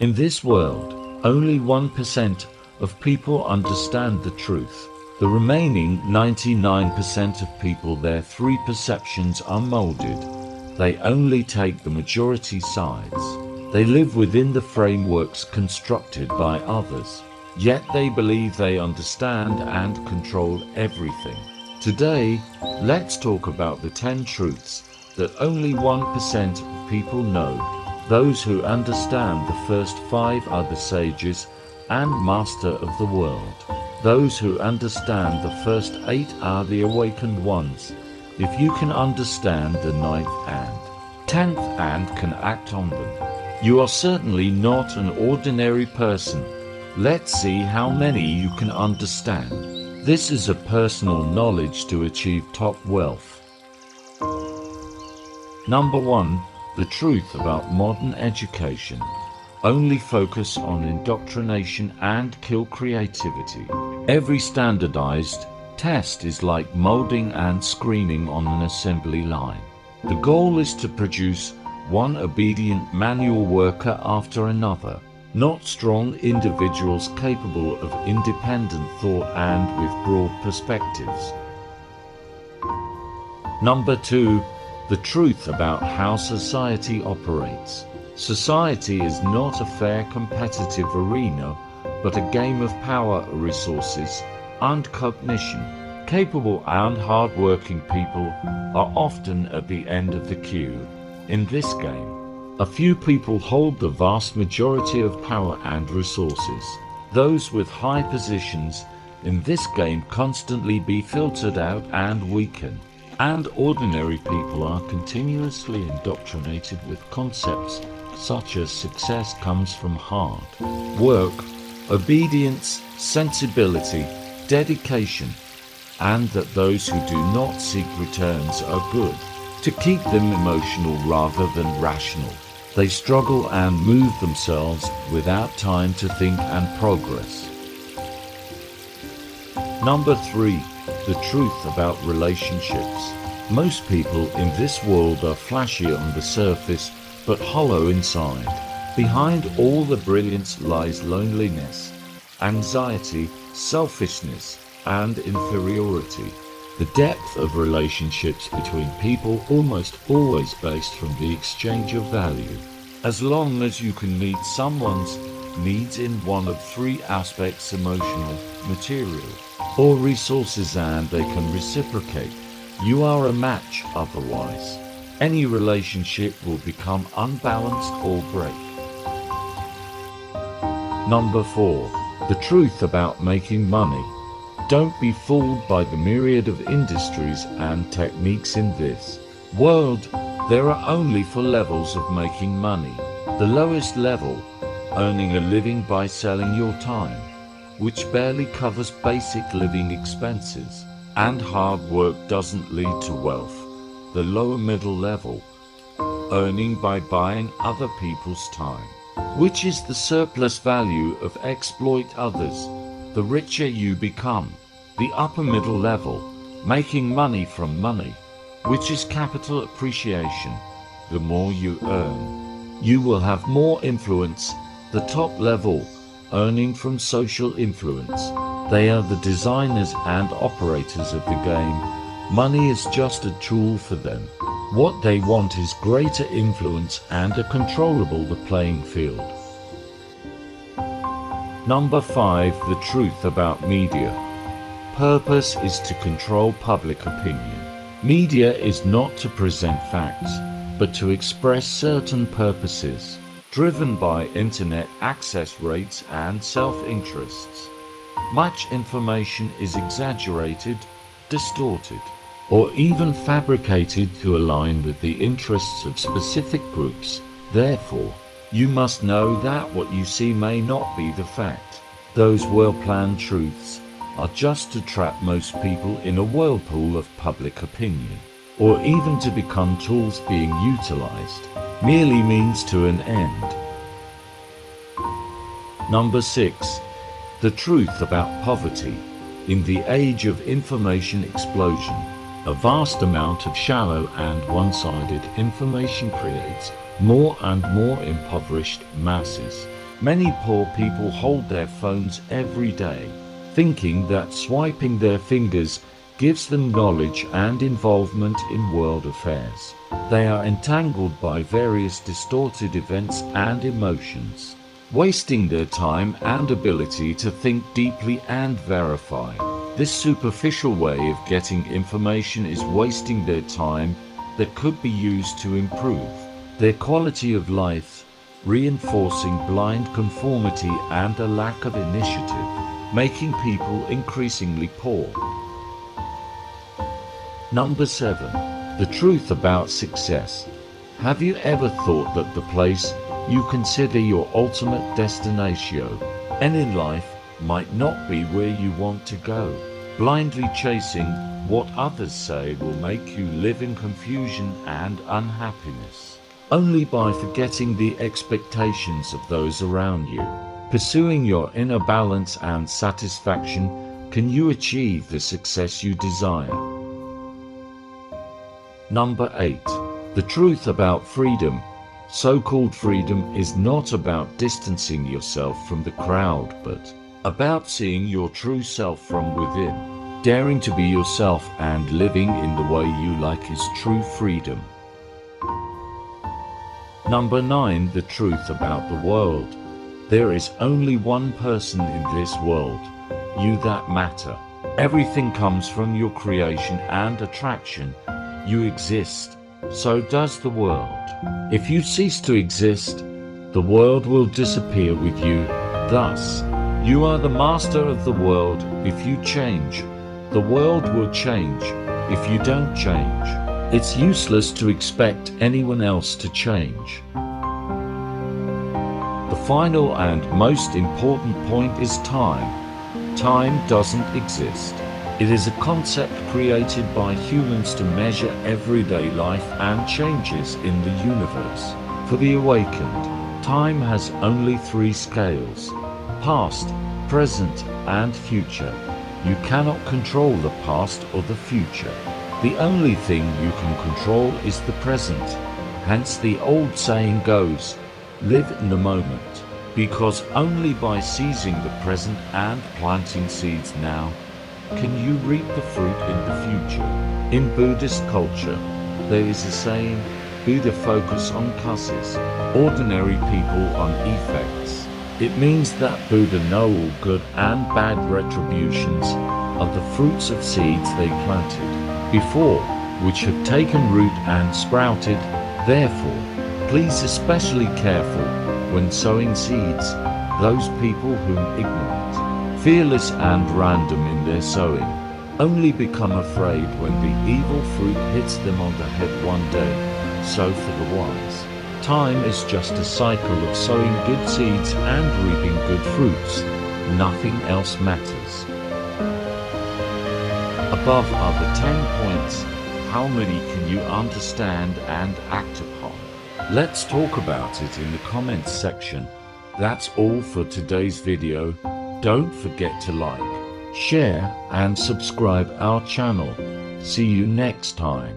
In this world, only 1% of people understand the truth. The remaining 99% of people, their three perceptions are molded. They only take the majority sides. They live within the frameworks constructed by others. Yet they believe they understand and control everything. Today, let's talk about the 10 truths that only 1% of people know. Those who understand the first 5 are the sages and master of the world. Those who understand the first 8 are the awakened ones. If you can understand the 9th and 10th and can act on them, you are certainly not an ordinary person. Let's see how many you can understand. This is a personal knowledge to achieve top wealth. Number 1. The truth about modern education. Only focus on indoctrination and kill creativity. Every standardized test is like molding and screening on an assembly line. The goal is to produce one obedient manual worker after another, not strong individuals capable of independent thought and with broad perspectives. Number 2. The truth about how society operates. Society is not a fair competitive arena, but a game of power, resources, and cognition. Capable and hard-working people are often at the end of the queue. In this game, a few people hold the vast majority of power and resources. Those with high positions in this game constantly be filtered out and weaken. And ordinary people are continuously indoctrinated with concepts such as success comes from hard work, obedience, sensibility, dedication, and that those who do not seek returns are good. To keep them emotional rather than rational, they struggle and move themselves without time to think and progress. Number 3. The truth about relationships. Most people in this world are flashy on the surface, but hollow inside. Behind all the brilliance lies loneliness, anxiety, selfishness, and inferiority. The depth of relationships between people almost always based from the exchange of value. As long as you can meet someone's needs in one of 3 aspects, emotional, material, or resources, and they can reciprocate, you are a match. Otherwise, any relationship will become unbalanced or break. Number 4. The truth about making money. Don't be fooled by the myriad of industries and techniques in this world. There are only 4 levels of making money. The lowest level, earning a living by selling your time, which barely covers basic living expenses, and hard work doesn't lead to wealth. The lower middle level, earning by buying other people's time, which is the surplus value of exploit others. The richer you become. The upper middle level, making money from money, which is capital appreciation. The more you earn, you will have more influence. The top level, earning from social influence. They are the designers and operators of the game. Money is just a tool for them. What they want is greater influence and a controllable the playing field. Number 5. The truth about media. Purpose is to control public opinion. Media is not to present facts, but to express certain purposes, driven by internet access rates and self-interests. Much information is exaggerated, distorted, or even fabricated to align with the interests of specific groups. Therefore, you must know that what you see may not be the fact. Those well-planned truths are just to trap most people in a whirlpool of public opinion, or even to become tools being utilized, merely means to an end. Number 6. The truth about poverty. In the age of information explosion, a vast amount of shallow and one-sided information creates more and more impoverished masses. Many poor people hold their phones every day, thinking that swiping their fingers gives them knowledge and involvement in world affairs. They are entangled by various distorted events and emotions, wasting their time and ability to think deeply and verify. This superficial way of getting information is wasting their time that could be used to improve their quality of life, reinforcing blind conformity and a lack of initiative, making people increasingly poor. Number 7. The truth about success. Have you ever thought that the place you consider your ultimate destination in life might not be where you want to go? Blindly chasing what others say will make you live in confusion and unhappiness. Only by forgetting the expectations of those around you, pursuing your inner balance and satisfaction, can you achieve the success you desire. Number 8. The truth about freedom. So-called freedom is not about distancing yourself from the crowd, but about seeing your true self from within. Daring to be yourself and living in the way you like is true freedom. Number 9. The truth about the world. There is only one person in this world, you that matter. Everything comes from your creation and attraction. You exist, so does the world. If you cease to exist, the world will disappear with you. Thus, you are the master of the world. If you change, the world will change. If you don't change, it's useless to expect anyone else to change. The final and most important point is time. Time doesn't exist. It is a concept created by humans to measure everyday life and changes in the universe. For the awakened, time has only 3 scales: past, present, and future. You cannot control the past or the future. The only thing you can control is the present. Hence the old saying goes, live in the moment, because only by seizing the present and planting seeds now can you reap the fruit in the future. In Buddhist culture, there is a saying, Buddha focus on causes, ordinary people on effects. It means that Buddha know all good and bad retributions of the fruits of seeds they planted before, which have taken root and sprouted. Therefore, please especially careful when sowing seeds, those people whom ignorant, fearless and random in their sowing, only become afraid when the evil fruit hits them on the head one day. So for the wise, time is just a cycle of sowing good seeds and reaping good fruits. Nothing else matters. Above are the 10 points. How many can you understand and act upon? Let's talk about it in the comments section. That's all for today's video. Don't forget to like, share and subscribe our channel. See you next time.